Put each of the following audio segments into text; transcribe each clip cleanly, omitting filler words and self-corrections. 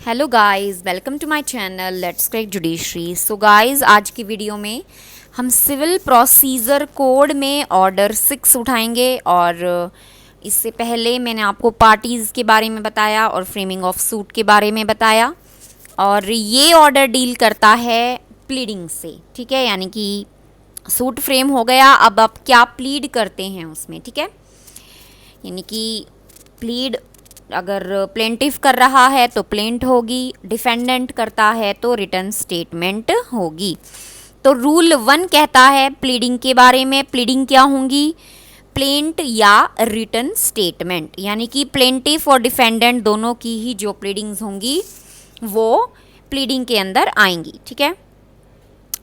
Hello guys, welcome to my channel let's crack judiciary. So guys, आज की video में हम सिविल प्रोसीजर कोड में ऑर्डर 6 उठाएंगे। और इससे पहले मैंने आपको पार्टीज़ के बारे में बताया और फ्रेमिंग ऑफ सूट के बारे में बताया। और ये ऑर्डर डील करता है प्लीडिंग से, ठीक है। यानी कि सूट फ्रेम हो गया, अब आप क्या प्लीड करते हैं उसमें, ठीक है। यानी कि प्लीड अगर प्लेंटिफ कर रहा है तो प्लेंट होगी, डिफेंडेंट करता है तो रिटर्न स्टेटमेंट होगी। तो रूल 1 कहता है प्लीडिंग के बारे में। प्लीडिंग क्या होंगी? प्लेंट या रिटर्न स्टेटमेंट। यानी कि प्लेंटिफ और डिफेंडेंट दोनों की ही जो प्लीडिंग्स होंगी वो प्लीडिंग के अंदर आएंगी, ठीक है।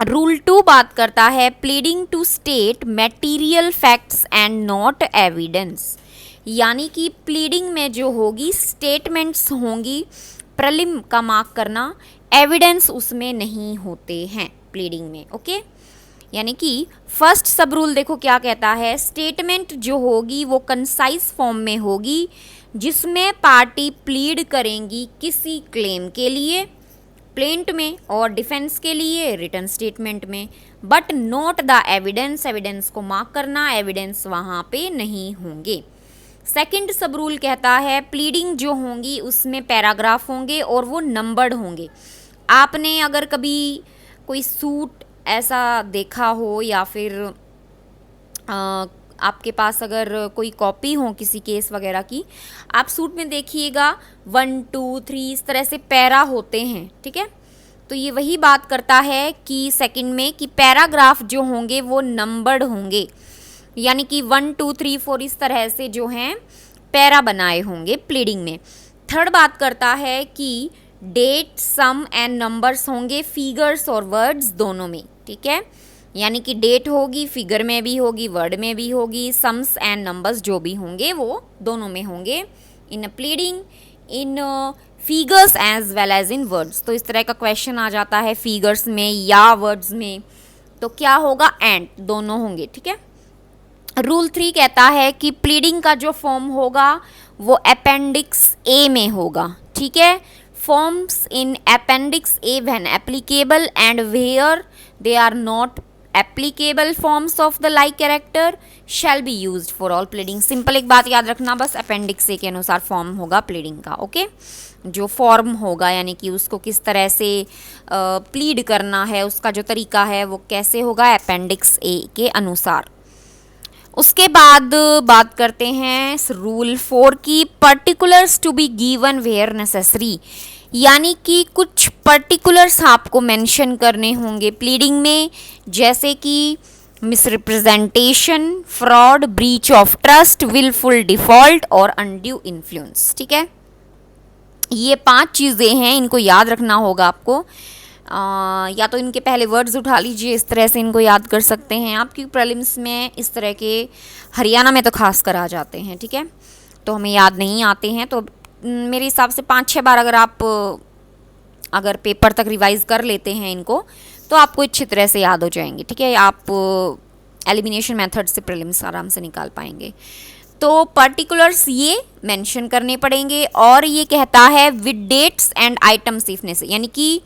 रूल 2 बात करता है pleading to state material facts and not evidence. यानी कि प्लीडिंग में जो होगी स्टेटमेंट्स होंगी, प्रलिम का मार्क करना, एविडेंस उसमें नहीं होते हैं प्लीडिंग में, ओके। यानी कि फर्स्ट सब रूल देखो क्या कहता है, स्टेटमेंट जो होगी वो कंसाइज फॉर्म में होगी जिसमें पार्टी प्लीड करेंगी किसी क्लेम के लिए प्लेंट में और डिफेंस के लिए रिटर्न स्टेटमेंट में, but not the evidence. Evidence को मार्क करना, एविडेंस वहाँ पे नहीं होंगे। सेकंड सब रूल कहता है प्लीडिंग जो होंगी उसमें पैराग्राफ होंगे और वो नंबर्ड होंगे। आपने अगर कभी कोई सूट ऐसा देखा हो या फिर आपके पास अगर कोई कॉपी हो किसी केस वगैरह की, आप सूट में देखिएगा 1 2 3 इस तरह से पैरा होते हैं, ठीक है। तो ये वही बात करता है कि सेकंड में कि पैराग्राफ जो होंगे वो नंबर्ड होंगे। यानी कि 1 2 3 4 इस तरह से जो हैं पैरा बनाए होंगे प्लीडिंग में। थर्ड बात करता है कि डेट, सम एंड नंबर्स होंगे फिगर्स और वर्ड्स दोनों में, ठीक है। यानी कि डेट होगी, फिगर में भी होगी, वर्ड में भी होगी, सम्स एंड नंबर्स जो भी होंगे वो दोनों में होंगे in pleading, in figures as well as in words. तो इस तरह का क्वेश्चन आ जाता है फिगर्स में या वर्ड्स में, तो क्या होगा? एंड दोनों होंगे, ठीक है। रूल 3 कहता है कि प्लीडिंग का जो फॉर्म होगा वो अपेंडिक्स ए में होगा, ठीक है। Forms in appendix A when applicable and where they are not applicable forms of the like character shall be used for all pleading. Simple एक बात याद रखना, बस अपेंडिक्स ए के अनुसार फॉर्म होगा प्लीडिंग का, ओके। जो फॉर्म होगा यानी कि उसको किस तरह से प्लीड करना है, उसका जो तरीका है वो कैसे होगा, अपेंडिक्स ए के अनुसार। उसके बाद बात करते हैं रूल 4 की, particulars to be given where necessary. यानी कि कुछ पर्टिकुलर्स आपको मेंशन करने होंगे प्लीडिंग में, जैसे कि misrepresentation, fraud, breach of trust, wilful default और अनड्यू इन्फ्लुएंस, ठीक है। ये 5 चीज़ें हैं, इनको याद रखना होगा आपको। या तो इनके पहले वर्ड्स उठा लीजिए, इस तरह से इनको याद कर सकते हैं आप, क्योंकि प्रीलिम्स में इस तरह के हरियाणा में तो खास कर आ जाते हैं, ठीक है। तो हमें याद नहीं आते हैं, तो मेरे हिसाब से 5-6 बार अगर पेपर तक रिवाइज कर लेते हैं इनको तो आपको अच्छी तरह से याद हो जाएंगे, ठीक है। आप एलिमिनेशन मेथड से प्रीलिम्स आराम से निकाल पाएंगे। तो पर्टिकुलर्स ये मेंशन करने पड़ेंगे। और ये कहता है with dates and item safeness, यानी कि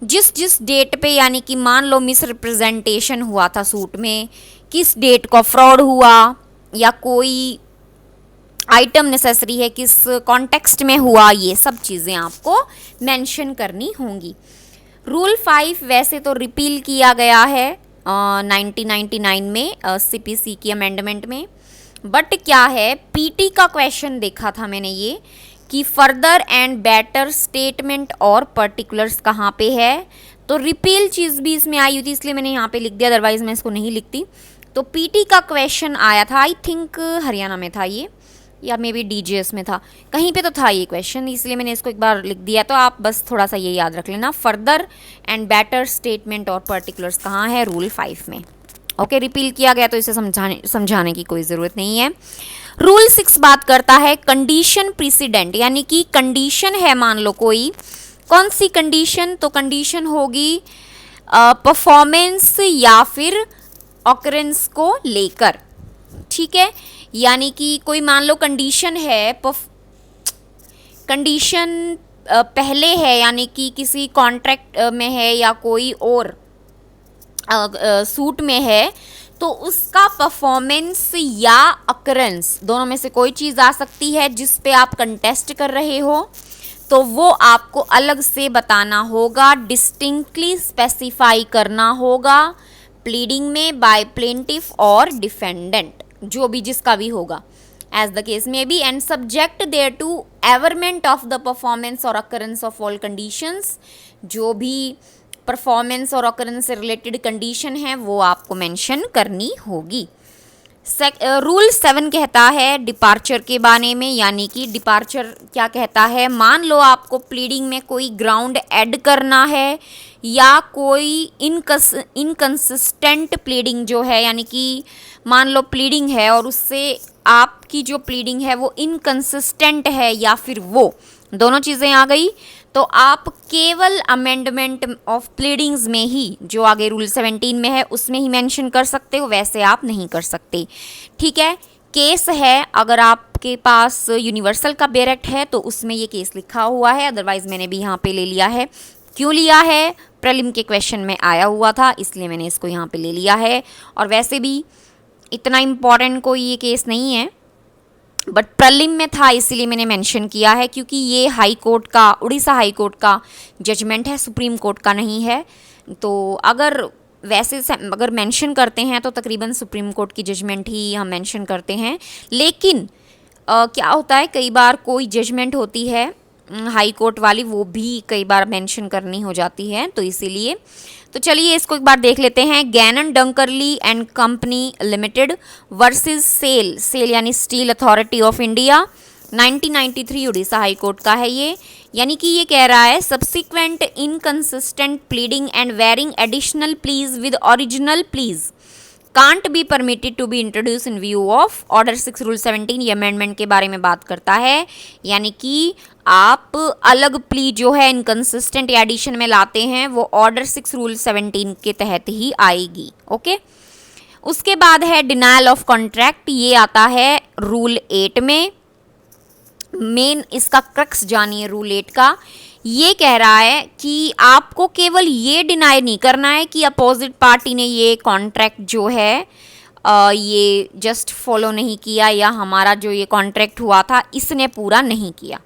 जिस जिस डेट पे, यानी कि मान लो मिस रिप्रेजेंटेशन हुआ था सूट में, किस डेट को फ्रॉड हुआ या कोई आइटम नेसेसरी है किस कॉन्टेक्स्ट में हुआ, ये सब चीज़ें आपको मेंशन करनी होंगी। रूल 5 वैसे तो रिपील किया गया है 1999 में सीपीसी की अमेंडमेंट में, बट क्या है पीटी का क्वेश्चन देखा था मैंने ये कि फर्दर एंड बेटर स्टेटमेंट और पर्टिकुलर्स कहाँ पे है, तो रिपील चीज़ भी इसमें आई हुई थी, इसलिए मैंने यहाँ पे लिख दिया, अदरवाइज मैं इसको नहीं लिखती। तो पीटी का क्वेश्चन आया था, आई थिंक हरियाणा में था ये या मे बी डीजीएस में था, कहीं पे तो था ये क्वेश्चन, इसलिए मैंने इसको एक बार लिख दिया। तो आप बस थोड़ा सा ये याद रख लेना, फर्दर एंड बेटर स्टेटमेंट और पर्टिकुलर्स कहाँ है, रूल 5 में, ओके। रिपील किया गया तो इसे समझाने की कोई ज़रूरत नहीं है। रूल 6 बात करता है कंडीशन प्रीसिडेंट, यानी कि कंडीशन है, मान लो कोई, कौन सी कंडीशन, तो कंडीशन होगी परफॉर्मेंस या फिर ऑकरेंस को लेकर, ठीक है। यानी कि कोई मान लो कंडीशन है, कंडीशन पहले है, यानी कि किसी कॉन्ट्रैक्ट में है या कोई और सूट में है, तो उसका परफॉर्मेंस या अकरेंस दोनों में से कोई चीज़ आ सकती है जिस पे आप कंटेस्ट कर रहे हो, तो वो आपको अलग से बताना होगा, डिस्टिंक्टली स्पेसिफाई करना होगा प्लीडिंग में बाय प्लेंटिफ और डिफेंडेंट, जो भी जिसका भी होगा, as the case may be, and subject thereto averment of the performance or occurrence of all conditions। जो भी परफॉर्मेंस और ऑकरेंस से रिलेटेड कंडीशन है वो आपको मेंशन करनी होगी। रूल 7 कहता है डिपार्चर के बारे में, यानी कि डिपार्चर क्या कहता है, मान लो आपको प्लीडिंग में कोई ग्राउंड ऐड करना है या कोई इनकंसिस्टेंट प्लीडिंग जो है, यानी कि मान लो प्लीडिंग है और उससे आपकी जो प्लीडिंग है वो इनकंसिस्टेंट है या फिर वो दोनों चीज़ें आ गई, तो आप केवल अमेंडमेंट ऑफ प्लीडिंग्स में ही, जो आगे रूल 17 में है उसमें ही मेंशन कर सकते हो, वैसे आप नहीं कर सकते। ठीक है, केस है, अगर आपके पास यूनिवर्सल का बेयर एक्ट है तो उसमें ये केस लिखा हुआ है, अदरवाइज मैंने भी यहाँ पे ले लिया है। क्यों लिया है, प्रीलिम के क्वेश्चन में आया हुआ था इसलिए मैंने इसको यहाँ पे ले लिया है, और वैसे भी इतना इम्पॉर्टेंट कोई ये केस नहीं है, बट प्रीलिम में था इसीलिए मैंने मेंशन किया है, क्योंकि ये हाई कोर्ट का, उड़ीसा हाई कोर्ट का जजमेंट है, सुप्रीम कोर्ट का नहीं है। तो अगर वैसे अगर मेंशन करते हैं तो तकरीबन सुप्रीम कोर्ट की जजमेंट ही हम मेंशन करते हैं, लेकिन क्या होता है कई बार कोई जजमेंट होती है हाई कोर्ट वाली, वो भी कई बार मेंशन करनी हो जाती है, तो इसीलिए। तो चलिए इसको एक बार देख लेते हैं। Gannon Dunkerley and company limited versus SAIL यानी steel authority of India, 1993 Orissa high court का है ये। यानी कि ये कह रहा है subsequent inconsistent pleading and varying additional pleas with original pleas can't be permitted to be introduce in view of order 6 rule 17। ये अमेंडमेंट के बारे में बात करता है, यानी कि आप अलग प्ली जो है इनकंसिस्टेंट या एडिशन में लाते हैं वो ऑर्डर 6 रूल 17 के तहत ही आएगी। ओके, उसके बाद है डिनायल ऑफ कॉन्ट्रैक्ट, ये आता है रूल 8 में। मेन इसका क्रक्स जानिए रूल 8 का। ये कह रहा है कि आपको केवल ये डिनाई नहीं करना है कि अपोजिट पार्टी ने ये कॉन्ट्रैक्ट जो है ये जस्ट फॉलो नहीं किया, या हमारा जो ये कॉन्ट्रैक्ट हुआ था इसने पूरा नहीं किया।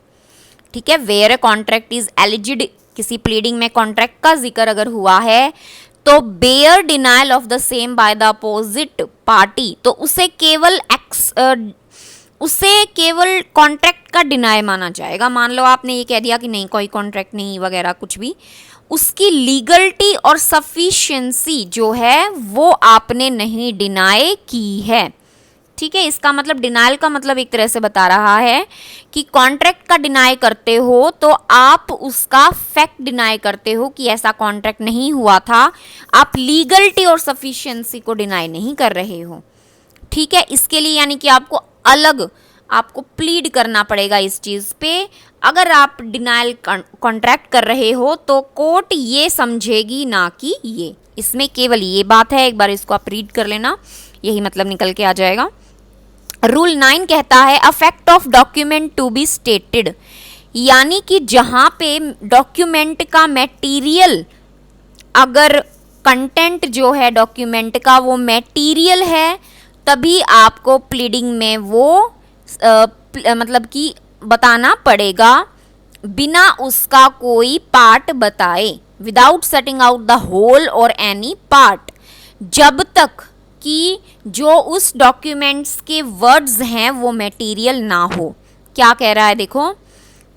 ठीक है, वेयर कॉन्ट्रैक्ट इज एलिजिड, किसी प्लीडिंग में कॉन्ट्रैक्ट का जिक्र अगर हुआ है तो bare denial of the same by the opposite party, तो उसे केवल कॉन्ट्रैक्ट का डिनाई माना जाएगा। मान लो आपने ये कह दिया कि नहीं कोई कॉन्ट्रैक्ट नहीं वगैरह कुछ भी, उसकी लीगलिटी और सफिशिएंसी जो है वो आपने नहीं डिनाई की है। ठीक है, इसका मतलब डिनाइल का मतलब एक तरह से बता रहा है कि कॉन्ट्रैक्ट का डिनाई करते हो तो आप उसका फैक्ट डिनाई करते हो कि ऐसा कॉन्ट्रैक्ट नहीं हुआ था, आप लीगलिटी और सफिशिएंसी को डिनाई नहीं कर रहे हो। ठीक है, इसके लिए यानी कि आपको प्लीड करना पड़ेगा इस चीज़ पे। अगर आप डिनाइल कॉन्ट्रैक्ट कर रहे हो तो कोर्ट ये समझेगी ना कि ये, इसमें केवल ये बात है। एक बार इसको आप रीड कर लेना, यही मतलब निकल के आ जाएगा। रूल 9 कहता है a fact of document to be stated, यानी कि जहाँ पे डॉक्यूमेंट का मटेरियल, अगर कंटेंट जो है डॉक्यूमेंट का वो मटेरियल है, तभी आपको प्लीडिंग में वो मतलब कि बताना पड़ेगा, बिना उसका कोई पार्ट बताए, without setting out the whole और एनी पार्ट, जब तक कि जो उस डॉक्यूमेंट्स के वर्ड्स हैं वो मटेरियल ना हो। क्या कह रहा है देखो,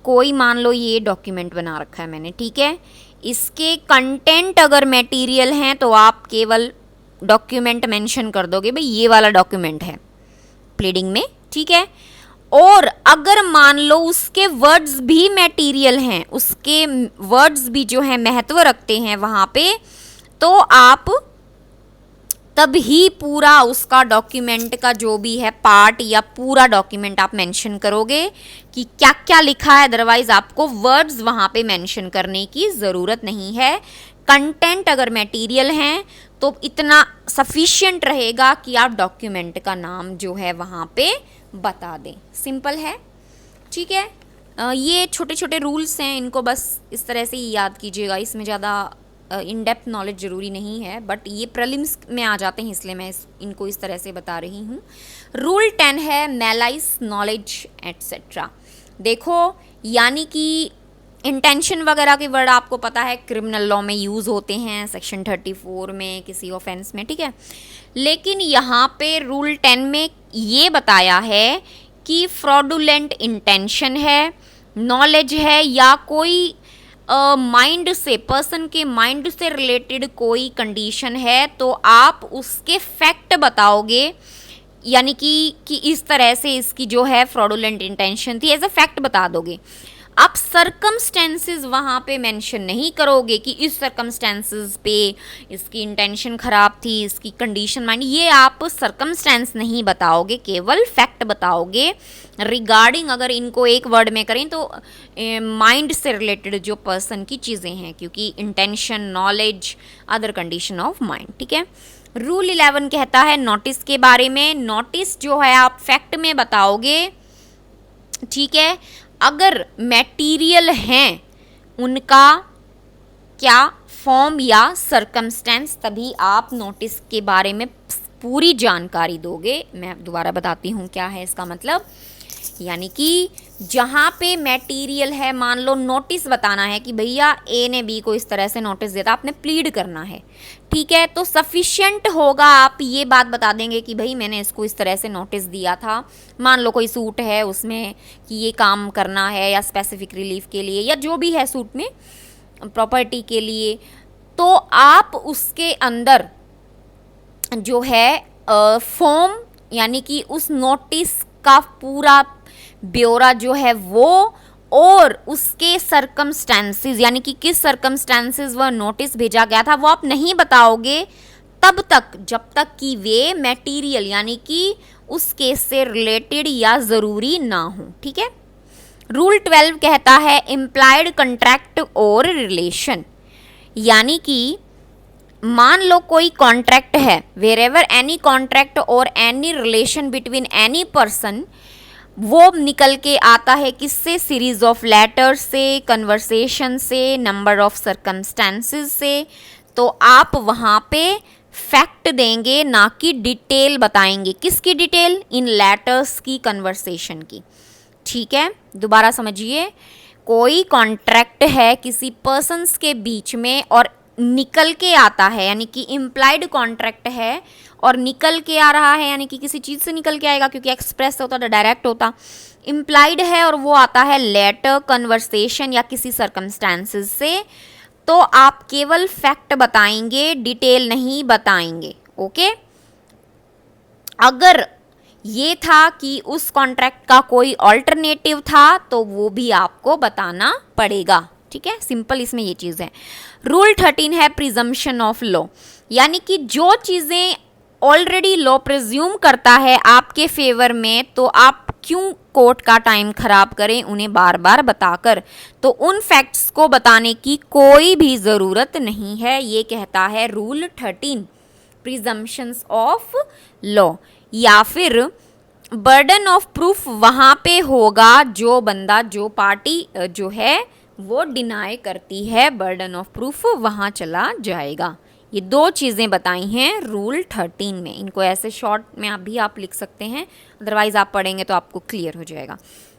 कोई मान लो ये डॉक्यूमेंट बना रखा है मैंने, ठीक है, इसके कंटेंट अगर मटेरियल हैं तो आप केवल डॉक्यूमेंट मेंशन कर दोगे, भाई ये वाला डॉक्यूमेंट है प्लीडिंग में। ठीक है, और अगर मान लो उसके वर्ड्स भी मटेरियल हैं, उसके वर्ड्स भी जो है महत्व रखते हैं वहाँ पे, तो आप तब ही पूरा उसका डॉक्यूमेंट का जो भी है पार्ट या पूरा डॉक्यूमेंट आप मेंशन करोगे कि क्या क्या लिखा है। अदरवाइज आपको वर्ड्स वहाँ पे मेंशन करने की ज़रूरत नहीं है। कंटेंट अगर मटेरियल हैं तो इतना सफिशिएंट रहेगा कि आप डॉक्यूमेंट का नाम जो है वहाँ पे बता दें। सिंपल है, ठीक है। ये छोटे छोटे रूल्स हैं, इनको बस इस तरह से ही याद कीजिएगा, इसमें ज़्यादा इन डेप्थ नॉलेज ज़रूरी नहीं है, बट ये प्रीलिम्स में आ जाते हैं इसलिए मैं इनको इस तरह से बता रही हूँ। रूल 10 है मैलाइस नॉलेज एट्सेट्रा। देखो यानी कि इंटेंशन वगैरह के वर्ड आपको पता है क्रिमिनल लॉ में यूज़ होते हैं, सेक्शन 34 में किसी ऑफेंस में, ठीक है। लेकिन यहाँ पे रूल 10 में ये बताया है कि फ्रॉडुलेंट इंटेंशन है, नॉलेज है, या कोई माइंड से, पर्सन के माइंड से रिलेटेड कोई कंडीशन है, तो आप उसके फैक्ट बताओगे, यानी कि इस तरह से इसकी जो है फ्रॉडुलेंट इंटेंशन थी, एज अ फैक्ट बता दोगे। आप सर्कमस्टेंसेस वहाँ पे मेंशन नहीं करोगे कि इस सर्कमस्टेंसेस पे इसकी इंटेंशन ख़राब थी, इसकी कंडीशन माइंड, ये आप सर्कमस्टेंस नहीं बताओगे, केवल फैक्ट बताओगे रिगार्डिंग, अगर इनको एक वर्ड में करें तो माइंड से रिलेटेड जो पर्सन की चीज़ें हैं, क्योंकि intention, knowledge, other condition of mind, ठीक है। रूल 11 कहता है नोटिस के बारे में। नोटिस जो है आप फैक्ट में बताओगे, ठीक है। अगर मटेरियल हैं उनका क्या फॉर्म या सर्कमस्टेंस, तभी आप नोटिस के बारे में पूरी जानकारी दोगे। मैं दोबारा बताती हूँ क्या है इसका मतलब। यानी कि जहाँ पे मटेरियल है, मान लो नोटिस बताना है कि भैया ए ने बी को इस तरह से नोटिस दिया था, आपने प्लीड करना है, ठीक है, तो सफिशिएंट होगा आप ये बात बता देंगे कि भाई मैंने इसको इस तरह से नोटिस दिया था। मान लो कोई सूट है उसमें कि ये काम करना है, या स्पेसिफिक रिलीफ के लिए, या जो भी है सूट में प्रॉपर्टी के लिए, तो आप उसके अंदर जो है फॉर्म, यानी कि उस नोटिस का पूरा ब्यौरा जो है वो, और उसके सर्कमस्टेंसेस, यानी कि किस सर्कमस्टेंसेस वह नोटिस भेजा गया था, वो आप नहीं बताओगे तब तक जब तक कि वे मटेरियल, यानी कि उस केस से रिलेटेड या ज़रूरी ना हो, ठीक है। रूल 12 कहता है इम्प्लाइड कॉन्ट्रैक्ट और रिलेशन। यानी कि मान लो कोई कॉन्ट्रैक्ट है, वेर एवर एनी कॉन्ट्रैक्ट और any relation between any person, वो निकल के आता है किससे, सीरीज ऑफ लेटर्स से, कन्वर्सेशन से, नंबर ऑफ सर्कमस्टेंसेस से। तो आप वहाँ पे फैक्ट देंगे, ना कि डिटेल बताएंगे। किसकी डिटेल? इन लेटर्स की, कन्वर्सेशन की, ठीक है। दोबारा समझिए, कोई कॉन्ट्रैक्ट है किसी पर्सन्स के बीच में और निकल के आता है, यानी कि इम्प्लाइड कॉन्ट्रैक्ट है और निकल के आ रहा है, यानी कि किसी चीज़ से निकल के आएगा, क्योंकि एक्सप्रेस होता तो डायरेक्ट होता, इम्प्लाइड है और वो आता है लेटर, कन्वर्सेशन या किसी सर्कमस्टेंसेस से, तो आप केवल फैक्ट बताएंगे, डिटेल नहीं बताएंगे, ओके। अगर ये था कि उस कॉन्ट्रैक्ट का कोई ऑल्टरनेटिव था, तो वो भी आपको बताना पड़ेगा, ठीक है। सिंपल इसमें ये चीज़ है। रूल 13 है प्रिजम्पशन ऑफ लॉ। यानी कि जो चीज़ें ऑलरेडी लॉ प्रिज्यूम करता है आपके फेवर में, तो आप क्यों कोर्ट का टाइम खराब करें उन्हें बार बार बताकर। तो उन फैक्ट्स को बताने की कोई भी ज़रूरत नहीं है, ये कहता है रूल 13 प्रिजम्पशंस ऑफ लॉ। या फिर बर्डन ऑफ प्रूफ वहाँ पे होगा जो बंदा, जो पार्टी जो है वो डिनाई करती है, बर्डन ऑफ प्रूफ वहाँ चला जाएगा। ये दो चीज़ें बताई हैं रूल 13 में। इनको ऐसे शॉर्ट में आप लिख सकते हैं, अदरवाइज़ आप पढ़ेंगे तो आपको क्लियर हो जाएगा।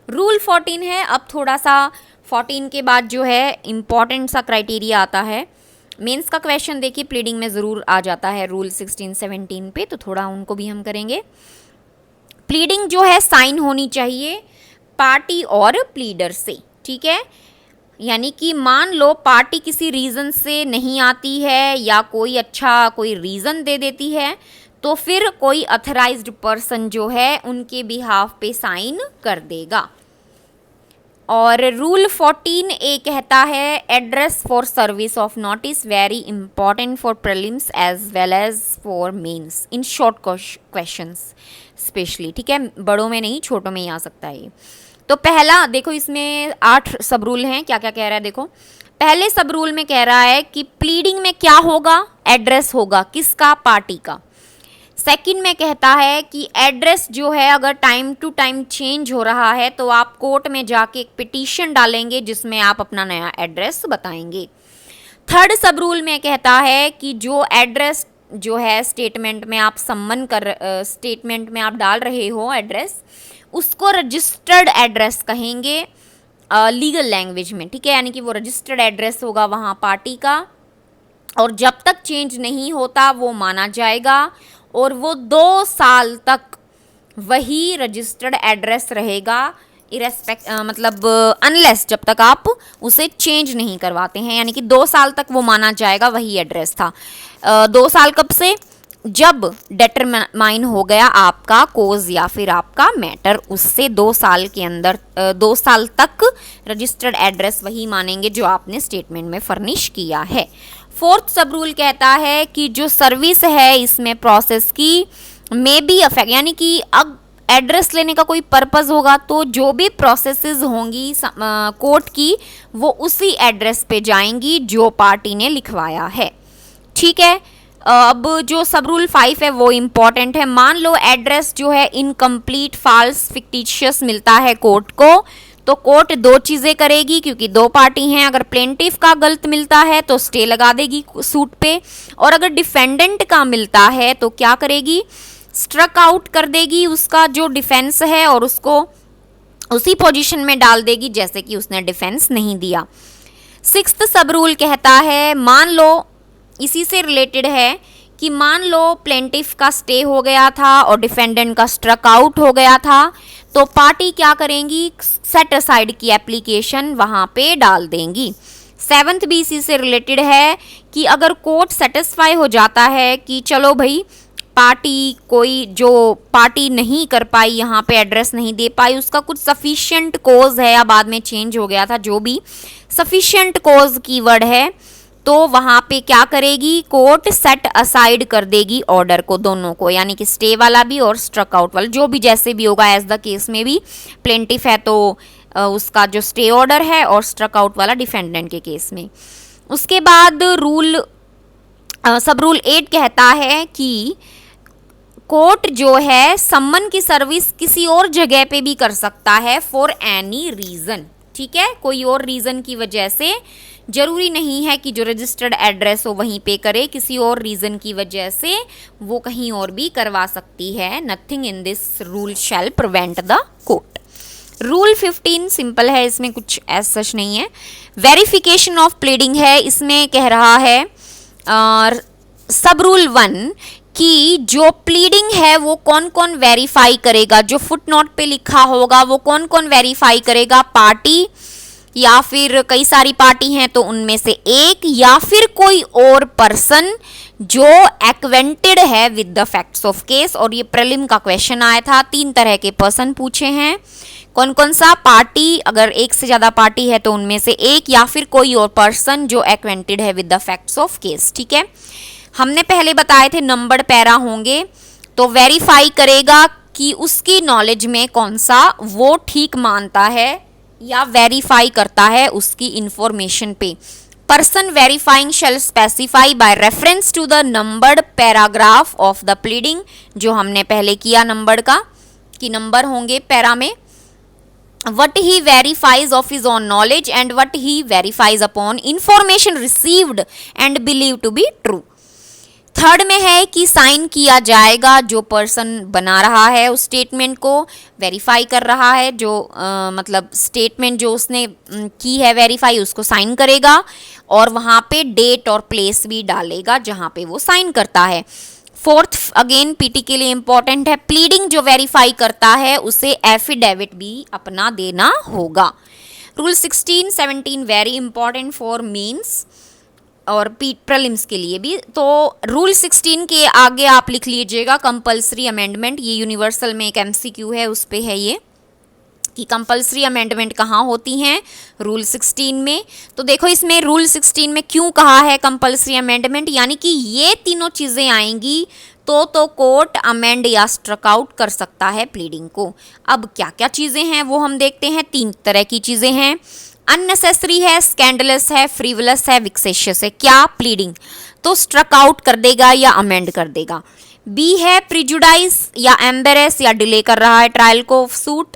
रूल 14 है। अब थोड़ा सा 14 के बाद जो है इम्पॉर्टेंट सा क्राइटेरिया आता है। मेंस का क्वेश्चन देखिए प्लीडिंग में ज़रूर आ जाता है रूल 16-17 पे, तो थोड़ा उनको भी हम करेंगे। प्लीडिंग जो है साइन होनी चाहिए पार्टी और प्लीडर से, ठीक है। यानी कि मान लो पार्टी किसी रीज़न से नहीं आती है या कोई रीज़न दे देती है, तो फिर कोई अथराइज्ड पर्सन जो है उनके बिहाफ पे साइन कर देगा। और रूल 14A कहता है address for service of notice very important for prelims as well as for mains in short questions specially, ठीक है। बड़ों में नहीं, छोटों में ही आ सकता है ये। तो पहला देखो, इसमें 8 सब रूल हैं। क्या क्या कह रहा है देखो। पहले सब रूल में कह रहा है कि प्लीडिंग में क्या होगा, एड्रेस होगा किसका, पार्टी का। सेकंड में कहता है कि एड्रेस जो है अगर टाइम टू टाइम चेंज हो रहा है तो आप कोर्ट में जाके एक पिटीशन डालेंगे जिसमें आप अपना नया एड्रेस बताएंगे। थर्ड सब रूल में कहता है कि जो एड्रेस जो है स्टेटमेंट में आप स्टेटमेंट में आप डाल रहे हो एड्रेस, उसको रजिस्टर्ड एड्रेस कहेंगे लीगल लैंग्वेज में, ठीक है, यानी कि वो रजिस्टर्ड एड्रेस होगा वहाँ पार्टी का, और जब तक चेंज नहीं होता वो माना जाएगा, और वो 2 साल तक वही रजिस्टर्ड एड्रेस रहेगा मतलब अनलेस, जब तक आप उसे चेंज नहीं करवाते हैं, यानी कि 2 साल तक वो माना जाएगा वही एड्रेस था। 2 साल कब से? जब डिटरमाइन हो गया आपका कोज या फिर आपका मैटर, उससे 2 साल के अंदर 2 साल तक रजिस्टर्ड एड्रेस वही मानेंगे जो आपने स्टेटमेंट में फर्निश किया है। फोर्थ सब रूल कहता है कि जो सर्विस है इसमें प्रोसेस की मे बी अफेक्ट, यानी कि अब एड्रेस लेने का कोई पर्पस होगा तो जो भी प्रोसेसेस होंगी कोर्ट की वो उसी एड्रेस पे जाएंगी जो पार्टी ने लिखवाया है, ठीक है। अब जो सब रूल 5 है वो इम्पॉर्टेंट है। मान लो एड्रेस जो है इनकम्प्लीट, फॉल्स, फिक्टिशियस मिलता है कोर्ट को, तो कोर्ट 2 चीज़ें करेगी, क्योंकि 2 पार्टी हैं। अगर प्लेंटिफ का गलत मिलता है तो स्टे लगा देगी सूट पे, और अगर डिफेंडेंट का मिलता है तो क्या करेगी? स्ट्रक आउट कर देगी उसका जो डिफेंस है और उसको उसी पोजीशन में डाल देगी जैसे कि उसने डिफेंस नहीं दिया। 6th सब रूल कहता है, मान लो, इसी से रिलेटेड है कि मान लो प्लेंटिफ का स्टे हो गया था और डिफेंडेंट का स्ट्रक आउट हो गया था, तो पार्टी क्या करेंगी? सेट असाइड की एप्लीकेशन वहाँ पे डाल देंगी। 7th भी इसी से रिलेटेड है कि अगर कोर्ट सेटिस्फाई हो जाता है कि चलो भाई पार्टी कोई जो पार्टी नहीं कर पाई, यहाँ पे एड्रेस नहीं दे पाई, उसका कुछ सफिशिएंट कोज है या बाद में चेंज हो गया था, जो भी सफिशिएंट कोज कीवर्ड है, तो वहाँ पे क्या करेगी? कोर्ट सेट असाइड कर देगी ऑर्डर को, दोनों को, यानी कि स्टे वाला भी और स्ट्रक आउट वाला, जो भी जैसे भी होगा। एज द केस में भी प्लेंटिफ है तो उसका जो स्टे ऑर्डर है, और स्ट्रक आउट वाला डिफेंडेंट के केस में। उसके बाद सब रूल 8 कहता है कि कोर्ट जो है सम्मन की सर्विस किसी और जगह पे भी कर सकता है फॉर एनी रीज़न, ठीक है, कोई और रीज़न की वजह से, जरूरी नहीं है कि जो रजिस्टर्ड एड्रेस हो वहीं पे करे, किसी और रीज़न की वजह से वो कहीं और भी करवा सकती है। Nothing in this rule shall prevent the court. Rule 15 simple है, इसमें कुछ एज सच नहीं है। वेरिफिकेशन ऑफ प्लीडिंग है, इसमें कह रहा है सब रूल 1 कि जो प्लीडिंग है वो कौन कौन वेरीफाई करेगा, जो फुटनोट पे लिखा होगा वो कौन कौन वेरीफाई करेगा? पार्टी, या फिर कई सारी पार्टी हैं तो उनमें से एक, या फिर कोई और पर्सन जो एक्वेंटेड है with the facts of case. और ये प्रीलिम का क्वेश्चन आया था, 3 तरह के पर्सन पूछे हैं। कौन कौन सा? पार्टी, अगर एक से ज़्यादा पार्टी है तो उनमें से एक, या फिर कोई और पर्सन जो एक्वेंटेड है with the facts of case, ठीक है। हमने पहले बताए थे नंबर्ड पैरा होंगे, तो वेरीफाई करेगा कि उसकी नॉलेज में कौन सा वो ठीक मानता है या वेरीफाई करता है उसकी इंफॉर्मेशन पे। Person verifying shall specify by reference to the numbered paragraph of the pleading, जो हमने पहले किया नंबर्ड का, कि नंबर होंगे पैरा में। What he verifies of his own knowledge and what he verifies upon information received and believed to be true. Third में है कि साइन किया जाएगा, जो पर्सन बना रहा है उस स्टेटमेंट को, वेरीफाई कर रहा है, जो मतलब स्टेटमेंट जो उसने की है वेरीफाई, उसको साइन करेगा, और वहाँ पे डेट और प्लेस भी डालेगा जहाँ पे वो साइन करता है। फोर्थ अगेन पीटी के लिए इंपॉर्टेंट है, प्लीडिंग जो वेरीफाई करता है उसे एफिडेविट भी अपना देना होगा। Rule 16, 17 very important for mains और प्रीलिम्स के लिए भी। तो रूल 16 के आगे आप लिख लीजिएगा कंपल्सरी अमेंडमेंट, ये यूनिवर्सल में एक एमसीक्यू है, उस पे है ये कि कंपल्सरी अमेंडमेंट कहाँ होती हैं? रूल 16 में। तो देखो इसमें रूल 16 में क्यों कहा है कंपल्सरी अमेंडमेंट, यानी कि ये तीनों चीज़ें आएंगी तो कोर्ट अमेंड या स्ट्रक आउट कर सकता है प्लीडिंग को। अब क्या क्या चीज़ें हैं वो हम देखते हैं। 3 तरह की चीज़ें हैं, अननेसेसरी है, स्कैंडलस है, फ्रीवलस है, विक्सेशियस है। क्या? प्लीडिंग तो स्ट्रक आउट कर देगा या अमेंड कर देगा। बी है प्रिजुडाइस या एम्बेरेस या डिले कर रहा है ट्रायल को सूट,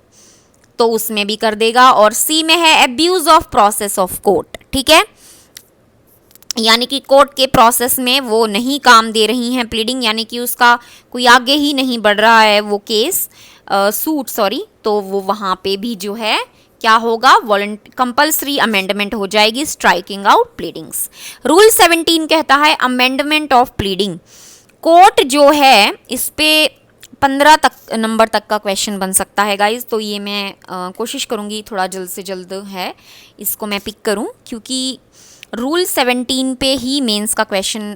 तो उसमें भी कर देगा। और सी में है abuse of process of court, ठीक है, यानी कि कोर्ट के प्रोसेस में वो नहीं काम दे रही हैं प्लीडिंग, यानी कि उसका कोई आगे ही नहीं बढ़ रहा है वो केस सूट सॉरी, तो वो वहाँ पे भी जो है क्या होगा, कंपल्सरी अमेंडमेंट हो जाएगी, स्ट्राइकिंग आउट प्लीडिंग्स। रूल 17 कहता है अमेंडमेंट ऑफ प्लीडिंग। कोर्ट जो है इस पे 15 नंबर तक का क्वेश्चन बन सकता है गाइज, तो ये मैं कोशिश करूँगी थोड़ा जल्द से जल्द है इसको मैं पिक करूँ, क्योंकि रूल 17 पे ही मेंस का क्वेश्चन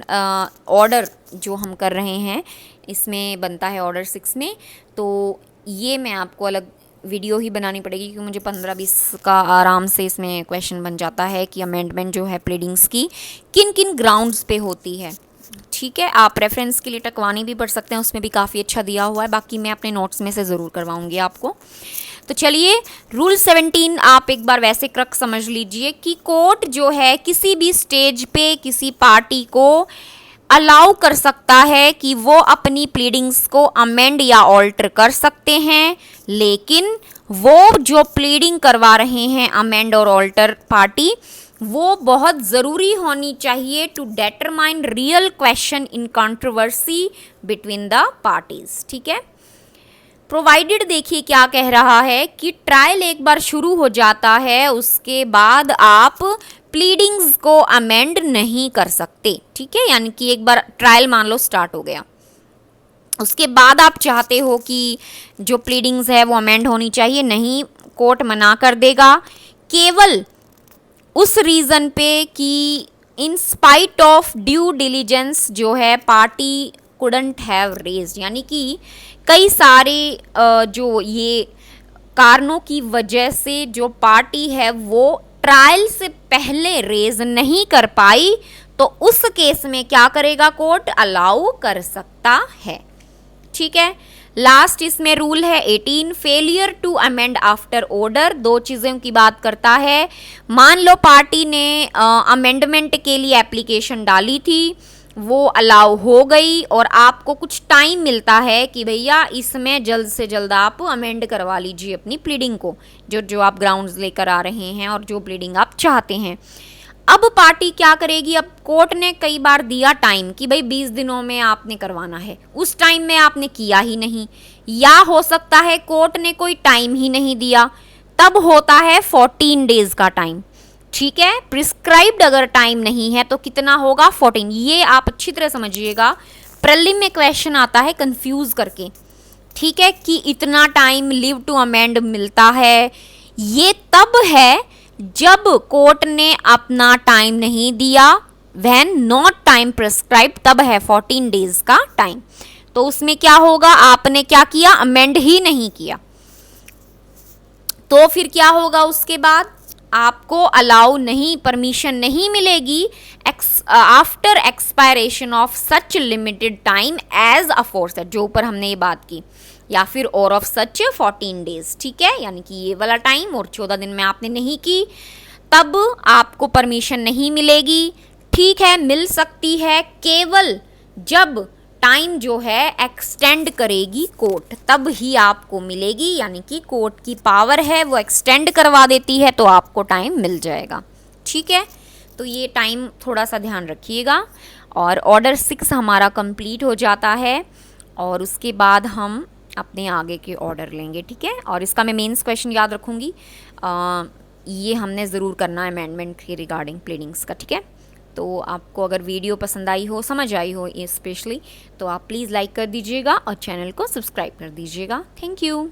ऑर्डर जो हम कर रहे हैं इसमें बनता है ऑर्डर 6 में, तो ये मैं आपको अलग वीडियो ही बनानी पड़ेगी क्योंकि मुझे 15-20 का आराम से इसमें क्वेश्चन बन जाता है कि अमेंडमेंट जो है प्लीडिंग्स की किन किन ग्राउंड्स पे होती है, ठीक है। आप रेफरेंस के लिए टकवानी भी पढ़ सकते हैं, उसमें भी काफ़ी अच्छा दिया हुआ है, बाकी मैं अपने नोट्स में से ज़रूर करवाऊँगी आपको। तो चलिए रूल 17 आप एक बार वैसे क्रक समझ लीजिए कि कोर्ट जो है किसी भी स्टेज पे किसी पार्टी को अलाउ कर सकता है कि वो अपनी प्लीडिंग्स को अमेंड या ऑल्टर कर सकते हैं, लेकिन वो जो प्लीडिंग करवा रहे हैं अमेंड और ऑल्टर पार्टी वो बहुत ज़रूरी होनी चाहिए to determine real question in controversy between the parties, ठीक है। प्रोवाइडेड देखिए क्या कह रहा है कि ट्रायल एक बार शुरू हो जाता है उसके बाद आप प्लीडिंग्स को अमेंड नहीं कर सकते, ठीक है, यानी कि एक बार ट्रायल मान लो स्टार्ट हो गया, उसके बाद आप चाहते हो कि जो प्लीडिंग्स है वो अमेंड होनी चाहिए, नहीं, कोर्ट मना कर देगा, केवल उस रीज़न पे कि in spite of due diligence जो है पार्टी कुडंट हैव रेज्ड, यानी कि कई सारे जो ये कारणों की वजह से जो पार्टी है वो ट्रायल से पहले रेज नहीं कर पाई, तो उस केस में क्या करेगा कोर्ट, अलाउ कर सकता है, ठीक है। लास्ट इसमें रूल है 18 failure to amend after order. दो चीज़ों की बात करता है, मान लो पार्टी ने अमेंडमेंट के लिए एप्लीकेशन डाली थी, वो अलाउ हो गई और आपको कुछ टाइम मिलता है कि भैया इसमें जल्द से जल्द आप अमेंड करवा लीजिए अपनी प्लीडिंग को, जो आप ग्राउंड्स लेकर आ रहे हैं और जो प्लीडिंग आप चाहते हैं। अब पार्टी क्या करेगी, अब कोर्ट ने कई बार दिया टाइम कि भाई 20 दिनों में आपने करवाना है, उस टाइम में आपने किया ही नहीं, या हो सकता है कोर्ट ने कोई टाइम ही नहीं दिया, तब होता है 14 डेज का टाइम, ठीक है। प्रिस्क्राइब्ड अगर टाइम नहीं है तो कितना होगा, 14। ये आप अच्छी तरह समझिएगा, प्रीलिम में क्वेश्चन आता है कंफ्यूज करके, ठीक है, कि इतना टाइम लिव टू अमेंड मिलता है, ये तब है जब कोर्ट ने अपना टाइम नहीं दिया, व्हेन नॉट टाइम प्रिस्क्राइब्ड, तब है 14 डेज का टाइम। तो उसमें क्या होगा, आपने क्या किया, अमेंड ही नहीं किया, तो फिर क्या होगा, उसके बाद आपको अलाउ नहीं, परमिशन नहीं मिलेगी after expiration of such limited time as aforesaid, जो ऊपर हमने ये बात की, या फिर और ऑफ सच 14 डेज, ठीक है, यानी कि ये वाला टाइम और 14 दिन में आपने नहीं की तब आपको परमिशन नहीं मिलेगी, ठीक है। मिल सकती है केवल जब टाइम जो है एक्सटेंड करेगी कोर्ट, तब ही आपको मिलेगी, यानी कि कोर्ट की पावर है वो एक्सटेंड करवा देती है तो आपको टाइम मिल जाएगा, ठीक है। तो ये टाइम थोड़ा सा ध्यान रखिएगा। और ऑर्डर 6 हमारा कंप्लीट हो जाता है और उसके बाद हम अपने आगे के ऑर्डर लेंगे, ठीक है। और इसका मैं मेंस क्वेश्चन याद रखूँगी, ये हमने ज़रूर करना है अमेंडमेंट के रिगार्डिंग प्लीडिंग्स का, ठीक है। तो आपको अगर वीडियो पसंद आई हो, समझ आई हो ये स्पेशली, तो आप प्लीज़ लाइक कर दीजिएगा और चैनल को सब्सक्राइब कर दीजिएगा। Thank you.